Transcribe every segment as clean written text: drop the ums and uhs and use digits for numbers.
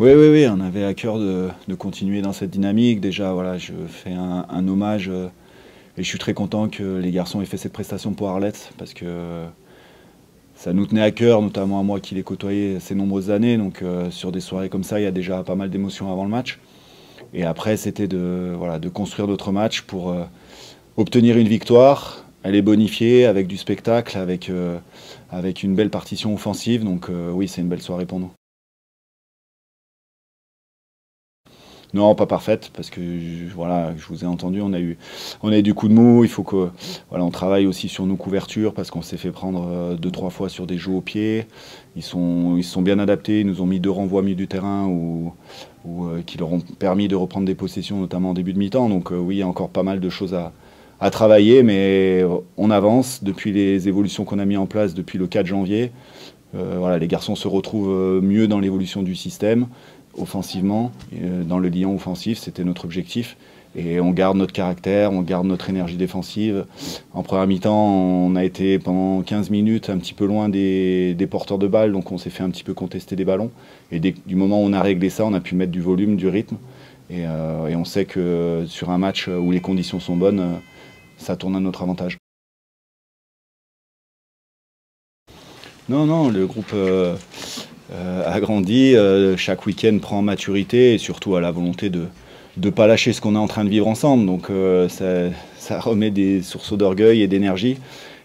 Oui, oui, oui, on avait à cœur de continuer dans cette dynamique. Déjà, voilà, je fais un hommage et je suis très content que les garçons aient fait cette prestation pour Arlette parce que ça nous tenait à cœur, notamment à moi qui l'ai côtoyé ces nombreuses années. Donc sur des soirées comme ça, il y a déjà pas mal d'émotions avant le match. Et après, c'était voilà, de construire d'autres matchs pour obtenir une victoire. Elle est bonifiée avec du spectacle, avec une belle partition offensive. Donc oui, c'est une belle soirée pour nous. Non, pas parfaite, parce que voilà, je vous ai entendu, on a eu du coup de mou. Il faut que voilà, on travaille aussi sur nos couvertures parce qu'on s'est fait prendre 2-3 fois sur des jeux au pied. Ils se sont bien adaptés, ils nous ont mis 2 renvois au milieu du terrain qui leur ont permis de reprendre des possessions, notamment en début de mi-temps. Donc oui, il y a encore pas mal de choses à travailler, mais on avance depuis les évolutions qu'on a mis en place depuis le 4 janvier. Voilà, les garçons se retrouvent mieux dans l'évolution du système offensivement, dans le lien offensif, c'était notre objectif. Et on garde notre caractère, on garde notre énergie défensive. En première mi-temps, on a été pendant 15 minutes un petit peu loin des porteurs de balles, donc on s'est fait un petit peu contester des ballons. Et du moment où on a réglé ça, on a pu mettre du volume, du rythme. Et on sait que sur un match où les conditions sont bonnes, ça tourne à notre avantage. Non, non, le groupe a grandi, chaque week-end prend en maturité et surtout à la volonté de ne pas lâcher ce qu'on est en train de vivre ensemble. Donc ça remet des sources d'orgueil et d'énergie.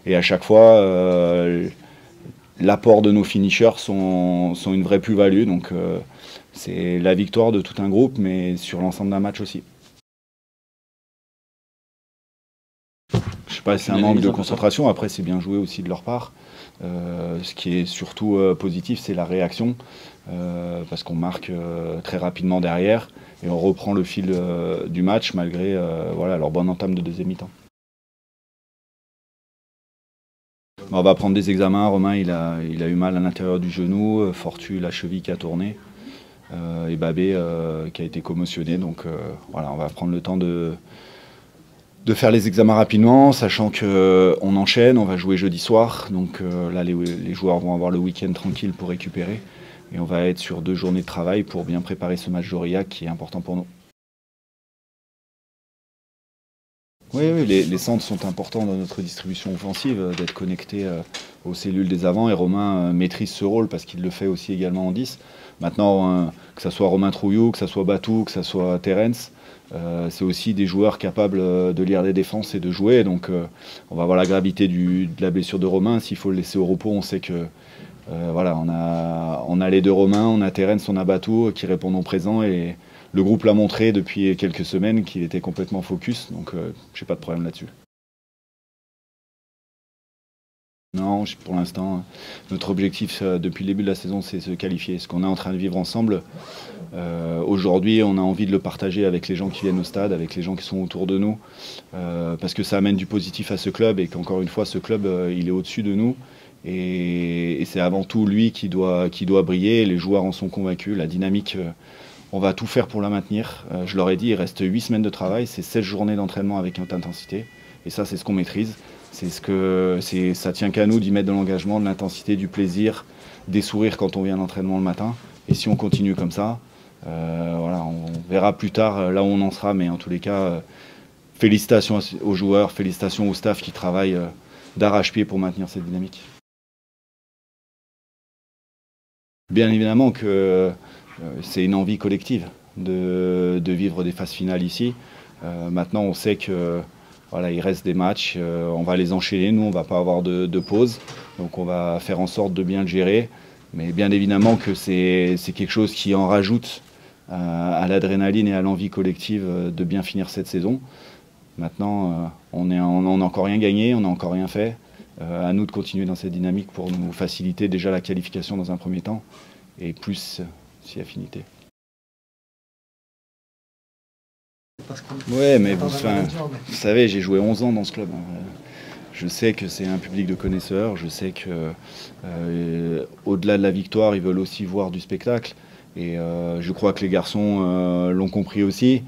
Et à chaque fois, l'apport de nos finishers sont une vraie plus-value. Donc c'est la victoire de tout un groupe, mais sur l'ensemble d'un match aussi. Je sais pas si c'est un manque de concentration, après c'est bien joué aussi de leur part. Ce qui est surtout positif, c'est la réaction, parce qu'on marque très rapidement derrière et on reprend le fil du match malgré voilà, leur bonne entame de deuxième mi-temps. On va prendre des examens. Romain il a eu mal à l'intérieur du genou, Fortu la cheville qui a tourné, et Babé qui a été commotionné. Donc voilà, on va prendre le temps de faire les examens rapidement, sachant qu'on enchaîne, on va jouer jeudi soir, donc là les joueurs vont avoir le week-end tranquille pour récupérer, et on va être sur 2 journées de travail pour bien préparer ce match d'Aurillac qui est important pour nous. Oui, oui, les centres sont importants dans notre distribution offensive, d'être connectés aux cellules des avants, et Romain maîtrise ce rôle parce qu'il le fait aussi également en 10. Maintenant, que ce soit Romain Trouillou, que ce soit Batou, que ce soit Terence, c'est aussi des joueurs capables de lire des défenses et de jouer. Donc on va voir la gravité de la blessure de Romain. S'il faut le laisser au repos, on sait que voilà, on a les 2 Romains, on a Terence, on a Batou qui répondent au présent. Et le groupe l'a montré depuis quelques semaines qu'il était complètement focus. Donc j'ai pas de problème là-dessus. Non, pour l'instant, notre objectif depuis le début de la saison, c'est se qualifier. Ce qu'on est en train de vivre ensemble, aujourd'hui, on a envie de le partager avec les gens qui viennent au stade, avec les gens qui sont autour de nous, parce que ça amène du positif à ce club et qu'encore une fois, ce club, il est au-dessus de nous. Et c'est avant tout lui qui doit briller. Les joueurs en sont convaincus. La dynamique, on va tout faire pour la maintenir. Je leur ai dit, il reste 8 semaines de travail, c'est 16 journées d'entraînement avec haute intensité. Et ça, c'est ce qu'on maîtrise. Ça tient qu'à nous d'y mettre de l'engagement, de l'intensité, du plaisir, des sourires quand on vient à l'entraînement le matin. Et si on continue comme ça, voilà, on verra plus tard là où on en sera. Mais en tous les cas, félicitations aux joueurs, félicitations au staff qui travaille d'arrache-pied pour maintenir cette dynamique. Bien évidemment que c'est une envie collective de vivre des phases finales ici. Maintenant, on sait que voilà, il reste des matchs, on va les enchaîner, nous on ne va pas avoir de pause, donc on va faire en sorte de bien le gérer. Mais bien évidemment que c'est quelque chose qui en rajoute à l'adrénaline et à l'envie collective de bien finir cette saison. Maintenant, on n'a encore rien gagné, on n'a encore rien fait. À nous de continuer dans cette dynamique pour nous faciliter déjà la qualification dans un premier temps, et plus si affinité. Ouais, mais vous savez, j'ai joué 11 ans dans ce club. Je sais que c'est un public de connaisseurs, je sais que au-delà de la victoire, ils veulent aussi voir du spectacle. Et je crois que les garçons l'ont compris aussi.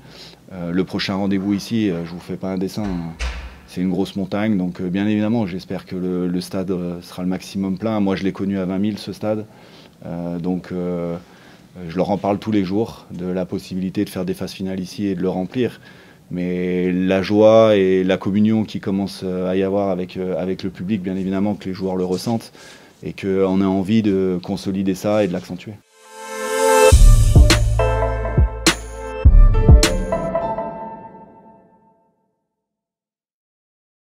Le prochain rendez-vous ici, je vous fais pas un dessin, hein. C'est une grosse montagne, donc bien évidemment, j'espère que le stade sera le maximum plein. Moi, je l'ai connu à 20 000, ce stade. Donc Je leur en parle tous les jours de la possibilité de faire des phases finales ici et de le remplir. Mais la joie et la communion qui commence à y avoir avec le public, bien évidemment que les joueurs le ressentent et qu'on a envie de consolider ça et de l'accentuer.